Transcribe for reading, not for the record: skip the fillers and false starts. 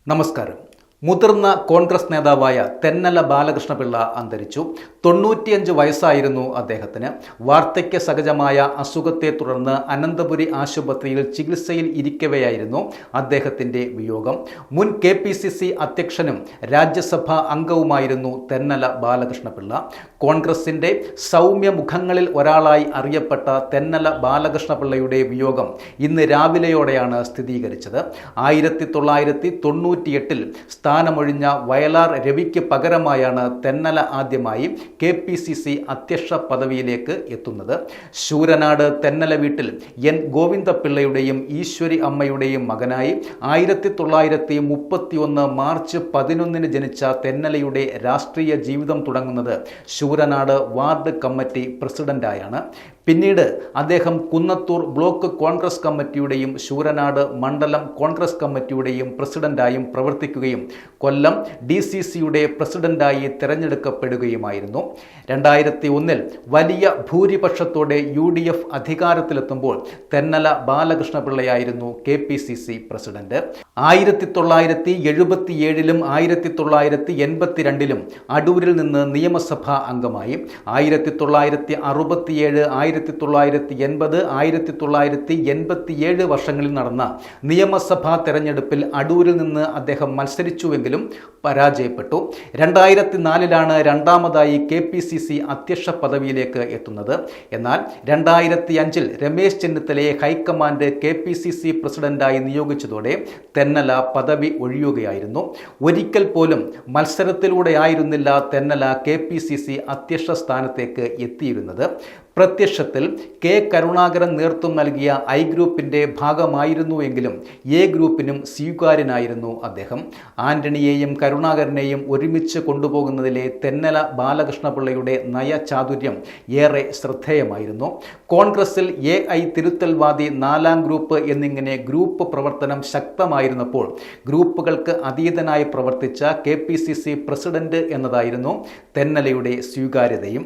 നമസ്കാരം. മുതിർന്ന കോൺഗ്രസ് നേതാവായ തെന്നല ബാലകൃഷ്ണപിള്ള അന്തരിച്ചു. 95 വയസ്സായിരുന്നു അദ്ദേഹത്തിന്. വാർദ്ധക്യ സഹജമായ അസുഖത്തെ തുടർന്ന് അനന്തപുരി ആശുപത്രിയിൽ ചികിത്സയിൽ ഇരിക്കവെയായിരുന്നു അദ്ദേഹത്തിൻ്റെ വിയോഗം. മുൻ KPCC അധ്യക്ഷനും രാജ്യസഭാ അംഗവുമായിരുന്നു തെന്നല ബാലകൃഷ്ണപിള്ള. കോൺഗ്രസിൻ്റെ സൗമ്യ മുഖങ്ങളിൽ ഒരാളായി അറിയപ്പെട്ട തെന്നല ബാലകൃഷ്ണപിള്ളയുടെ വിയോഗം ഇന്ന് രാവിലെയോടെയാണ് സ്ഥിരീകരിച്ചത്. 1998 സ്ഥാനമൊഴിഞ്ഞ വയലാർ രവിക്ക് പകരമായാണ് തെന്നല ആദ്യമായി KPCC അധ്യക്ഷ പദവിയിലേക്ക് എത്തുന്നത്. ശൂരനാട് തെന്നല വീട്ടിൽ N ഗോവിന്ദപിള്ളയുടെയും ഈശ്വരി അമ്മയുടെയും മകനായി 1931 മാർച്ച് 11 ജനിച്ച തെന്നലയുടെ രാഷ്ട്രീയ ജീവിതം തുടങ്ങുന്നത് ശൂരനാട് വാർഡ് കമ്മിറ്റി പ്രസിഡന്റായാണ്. പിന്നീട് അദ്ദേഹം കുന്നത്തൂർ ബ്ലോക്ക് കോൺഗ്രസ് കമ്മിറ്റിയുടെയും ശൂരനാട് മണ്ഡലം കോൺഗ്രസ് കമ്മിറ്റിയുടെയും പ്രസിഡന്റായും പ്രവർത്തിക്കുകയും കൊല്ലം DCCയുടെ പ്രസിഡന്റായി തിരഞ്ഞെടുക്കപ്പെടുകയുമായിരുന്നു. 2001 വലിയ ഭൂരിപക്ഷത്തോടെ UDF അധികാരത്തിലെത്തുമ്പോൾ തെന്നല ബാലകൃഷ്ണപിള്ളയായിരുന്നു KPCC പ്രസിഡന്റ്. 1977 1982 അടൂരിൽ നിന്ന് നിയമസഭാ അംഗമായി. 1967 1980 1987 വർഷങ്ങളിൽ നടന്ന നിയമസഭാ തെരഞ്ഞെടുപ്പിൽ അടൂരിൽ നിന്ന് അദ്ദേഹം മത്സരിച്ചുവെങ്കിലും പരാജയപ്പെട്ടു. 2004 രണ്ടാമതായി KPCC അധ്യക്ഷ പദവിയിലേക്ക് എത്തുന്നത്. എന്നാൽ 2005 രമേശ് ചെന്നിത്തലയെ ഹൈക്കമാൻഡ് KPCC പ്രസിഡന്റായി നിയോഗിച്ചതോടെ തെന്നല പദവി ഒഴിയുകയായിരുന്നു. ഒരിക്കൽ പോലും മത്സരത്തിലൂടെയായിരുന്നില്ല തെന്നല KPCC അധ്യക്ഷ സ്ഥാനത്തേക്ക് എത്തിയിരുന്നത്. പ്രത്യക്ഷത്തിൽ K കരുണാകരൻ നേതൃത്വം നൽകിയ I ഗ്രൂപ്പിൻ്റെ ഭാഗമായിരുന്നുവെങ്കിലും A ഗ്രൂപ്പിനും സ്വീകാര്യനായിരുന്നു അദ്ദേഹം. ആന്റണിയെയും കരുണാകരനെയും ഒരുമിച്ച് കൊണ്ടുപോകുന്നതിലെ തെന്നല ബാലകൃഷ്ണപിള്ളയുടെ നയചാതുര്യം ഏറെ ശ്രദ്ധേയമായിരുന്നു. കോൺഗ്രസിൽ AI തിരുത്തൽവാദി 4ാം ഗ്രൂപ്പ് എന്നിങ്ങനെ ഗ്രൂപ്പ് പ്രവർത്തനം ശക്തമായിരുന്നപ്പോൾ ഗ്രൂപ്പുകൾക്ക് അതീതനായി പ്രവർത്തിച്ച KPCC പ്രസിഡന്റ് എന്നതായിരുന്നു തെന്നലയുടെ സ്വീകാര്യതയും.